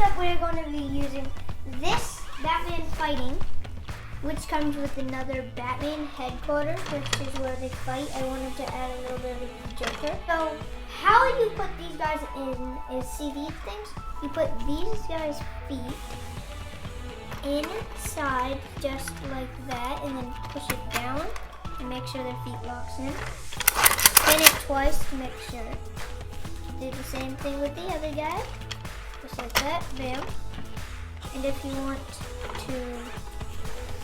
Next up, we're going to be using this Batman Fighting, which comes with another Batman headquarters, which is where they fight. I wanted to add a little bit of the Joker. So how you put these guys in is, see these things? You put these guys' feet inside just like that, and then push it down and make sure their feet locks in. Spin it twice to make sure. Do the same thing with the other guy. Just like that, bam. And if you want to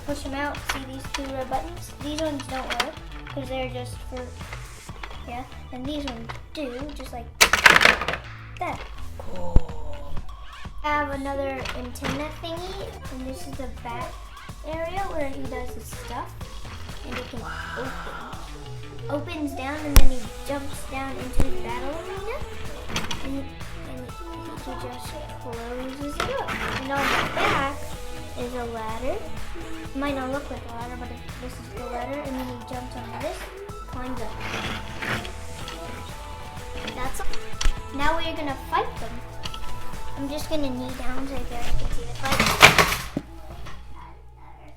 push them out, see these two red buttons? These ones don't work because they're just for, yeah. And these ones do, just like that. Cool. I have another antenna thingy, and this is the back area where he does his stuff. And it can open. Opens down, and then he jumps down into the battle arena. And he just closes it up. And on the back is a ladder. It might not look like a ladder, but this is the ladder. And then he jumps onto this, climbs up. That's all. Now we're gonna fight them. I'm just gonna knee down so you guys can see the fight.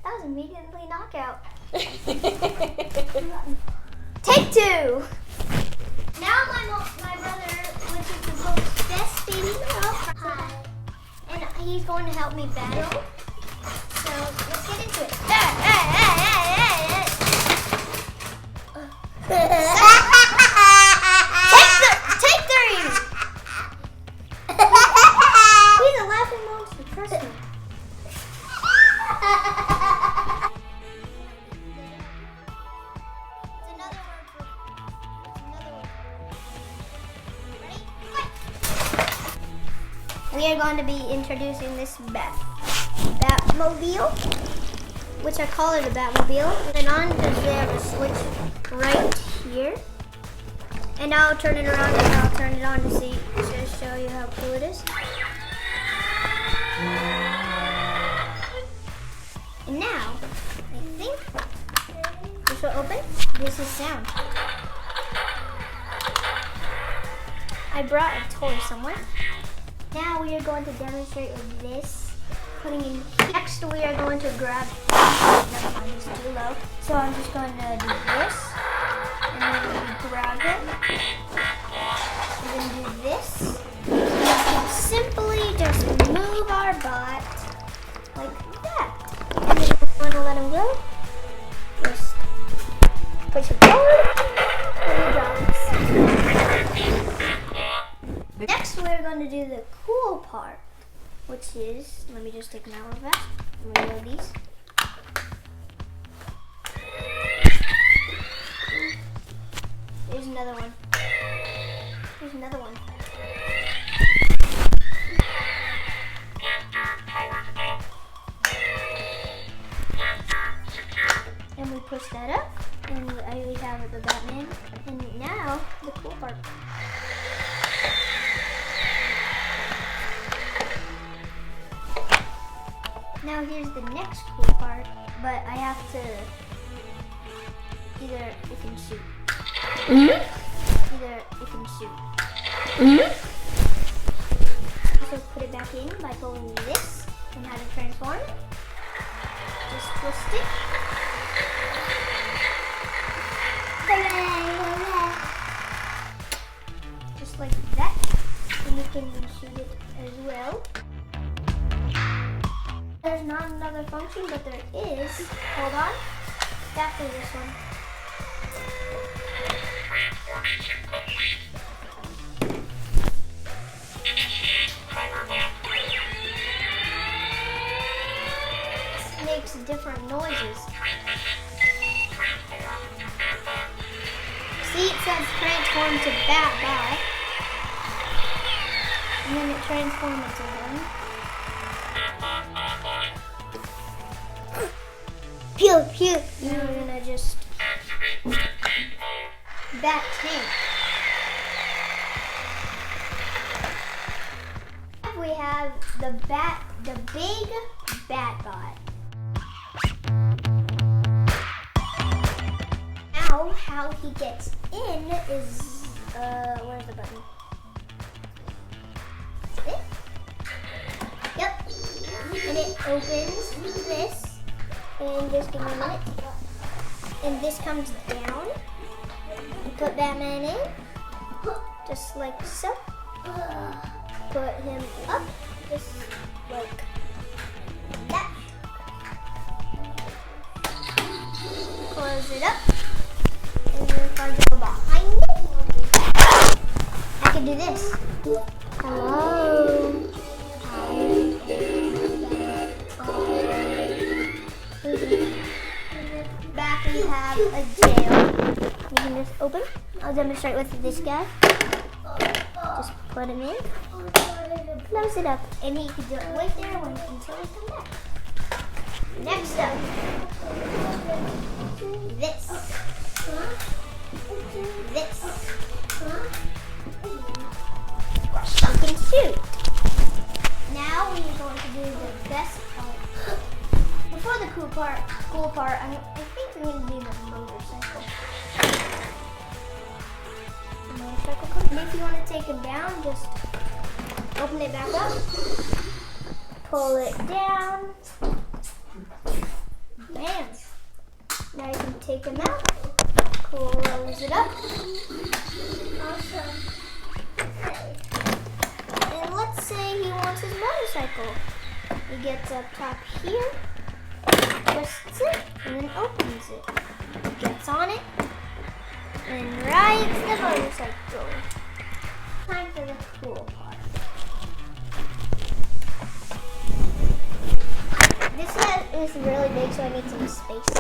That was immediately knockout. Take two. Now my brother, which is the most best baby girl, and he's going to help me battle. So let's get into it. Take three. He's a laughing monster. Trust me. We are going to be introducing this Batmobile, which I call it a Batmobile. And on because they have a switch right here. And I'll turn it around and I'll turn it on to show you how cool it is. And now, I think this will open. This is sound. I brought a toy somewhere. Now we are going to demonstrate with this. Putting in. Next we are going to grab. Never mind, it's too low. So I'm just going to do this, and then we grab it, and then do this. And simply just move our bot like that. And then we want to let him go. Just push it forward, and he drops. Next, we're going to do the cool part, which is, let me just take an hour of that. Reload these. There's another one. There's another one. And we push that up, and we have the Batman. And now, the cool part. Now here's the next cool part, but I have to either you can shoot. Either you can shoot. So put it back in by pulling this and how to transform it. Just twist it. Just like that. And you can shoot it as well. There's not another function, but there is. Hold on. After this one. Transformation complete. Initiate power lock. It makes different noises. See, it says transform to Batbot. And then it transforms into him. Pew, pew. Now we're gonna just Bat Tank. We have the big Batbot. Now, how he gets in is where's the button? opens this, and just give me a minute. And this comes down. You put Batman in, just like so. Put him up, just like that. Close it up. And then if I go behind it, I can do this. Hello. Back we have a jail. You can just open. I'll demonstrate with this guy. Just put him in. Close it up. And you can do it right there until we come back. Next up. This. Sunken suit. Now we are going to do the best part. Before the cool part, I think we need to do the motorcycle. And if you want to take him down, just open it back up, pull it down. Bam. Now you can take him out, close it up. Awesome. And let's say he wants his motorcycle. He gets up top here, twists it, and then opens it. Gets on it, and rides the motorcycle. Time for the cool part. This head is really big, so I need some space.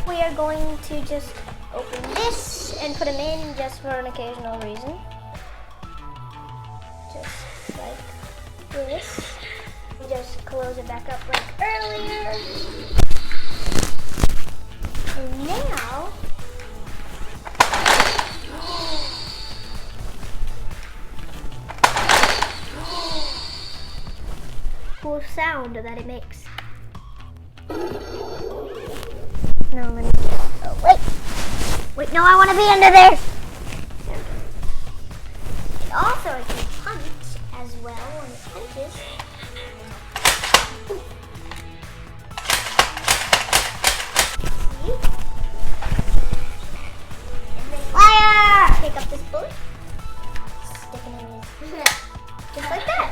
We are going to just open this and put him in just for an occasional reason. Just like this. Just close it back up like earlier. And now, cool sound that it makes. No, let me just, oh, wait, no, I want to be under there. And also, it can punch as well when it punches. See? And then fire! Pick up this bullet, stick it in his, just like that.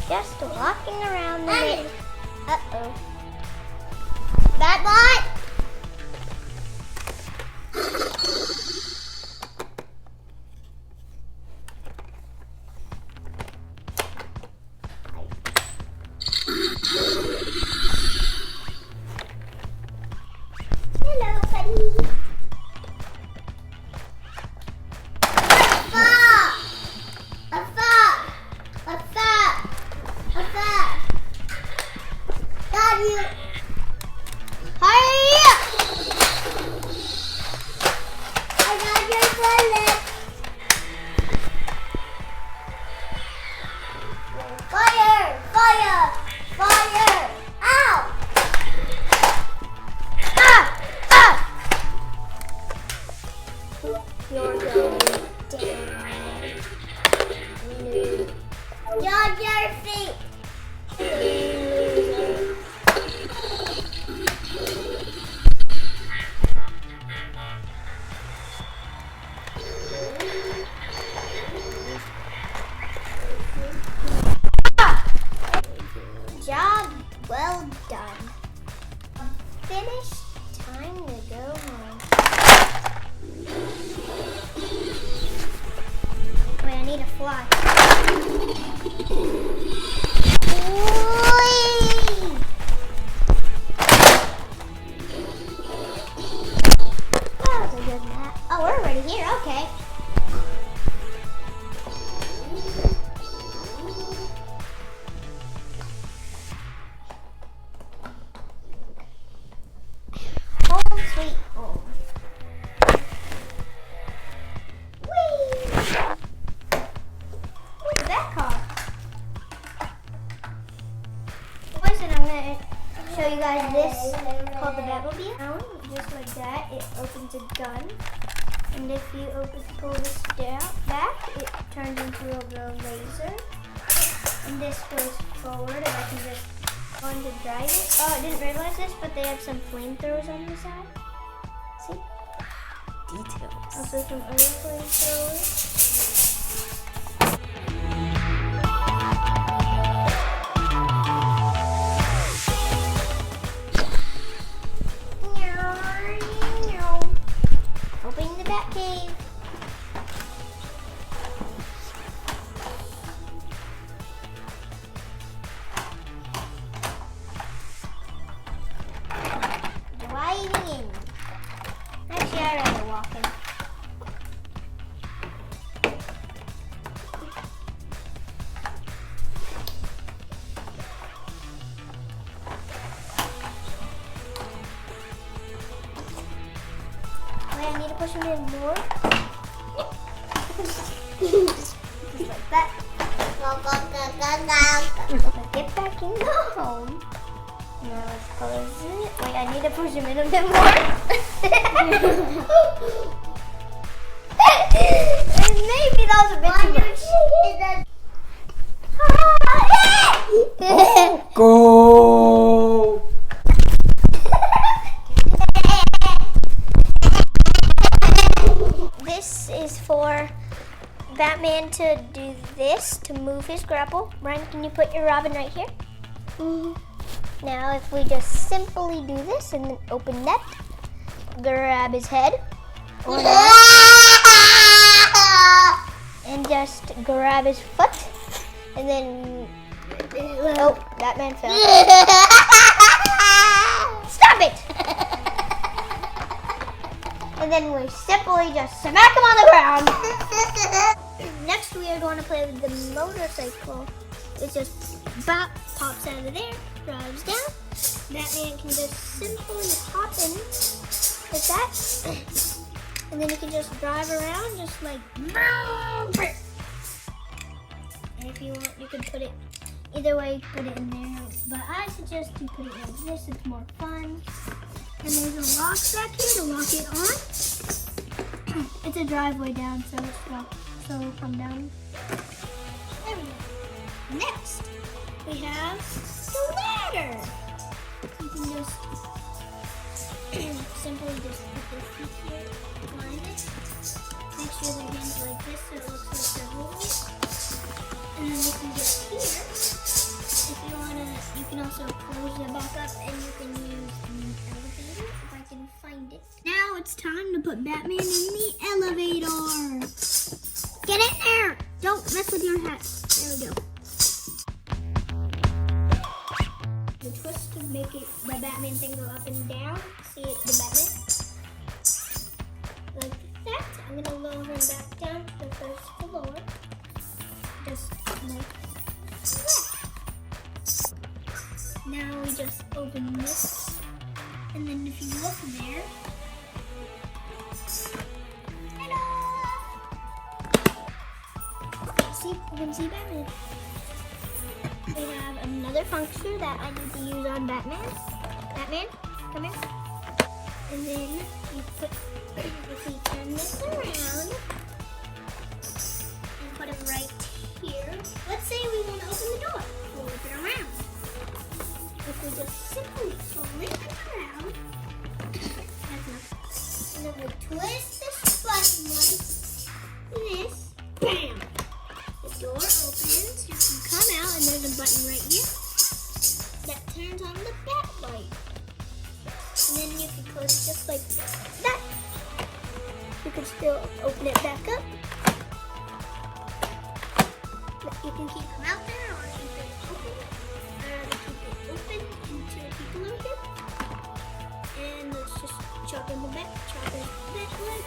Just walking around the bit. Uh-oh. Bad boy! Hello, buddy. Got you. Hurry up! I got your bullet. Fire! Fire! Fire! Ow! Ah! Ah! You're going down. You're your feet. Job well done. Finished. Time to go home. Wait, I need a fly. That was a good map. Oh, we're already here. Okay. Home sweet home. Whee! What's that car? First, I'm going to show you guys this called the Batmobile. Just like that, it opens a gun. And if you pull this down back, it turns into a real laser. And this goes forward, and I can just go on to drive it. Oh, I didn't realize this, but they have some flamethrowers on the side. See? Details. Also some other flamethrowers. Opening the bat cave. Driving in. Actually, I'd rather walk in. Wait, I need to push him in more. Just like that. Get back in the home. Now let's close it. Wait, I need to push him in a bit more. Maybe that was a bit too much. Go! This is for Batman to do this, to move his grapple. Ryan, can you put your Robin right here? Now if we just simply do this and then open that, grab his head, or and just grab his foot, and then, oh, Batman fell. Stop it! And then we simply just smack him on the ground. Next we are going to play with the motorcycle. It just pops out of there, drives down. Batman can just simply hop in like that. And then you can just drive around just like. And if you want, you can put it either way, put it in there. But I suggest you put it like this, it's more fun. And there's a lock back here to lock it on. It's a driveway down, so it's locked. So it'll come down. There we go. Next, we have the ladder. You can just simply just put your feet here, climb it. Make sure their hands like this so it looks like they're holding it. And then you can get here. If you want to, you can also close it back up and you can use the elevator if I can find it. Now it's time to put Batman in the elevator. Get in there! Don't mess with your hat. There we go. The twist to make it the Batman thing go up and down. See it, the Batman? Like that. I'm gonna lower him back down to the first floor. Just like that. Now we just open this. And then if you look there, see, you can see Batman. We have another function that I need to use on Batman. Batman, come here. And then you put, if we turn this around and put him right here. Let's say we want to open the door. We'll whip it around. If we just simply flip it around, that's enough. And then we twist this button once. This, bam! The door opens, you can come out, and there's a button right here that turns on the bat light. And then you can close it just like that. You can still open it back up. You can keep them out there or keep it open. Keep it open until people are here. And let's just chop in the back, chop in the back leg.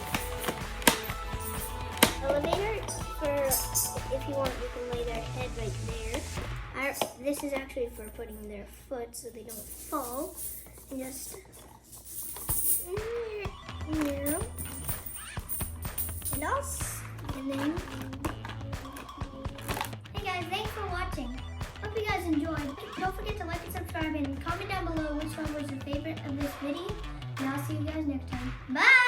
Elevator for if you want, you can lay their head right there. This is actually for putting their foot so they don't fall. And just and else, and then. Hey guys, thanks for watching. Hope you guys enjoyed. Don't forget to like and subscribe and comment down below which one was your favorite of this video. And I'll see you guys next time. Bye.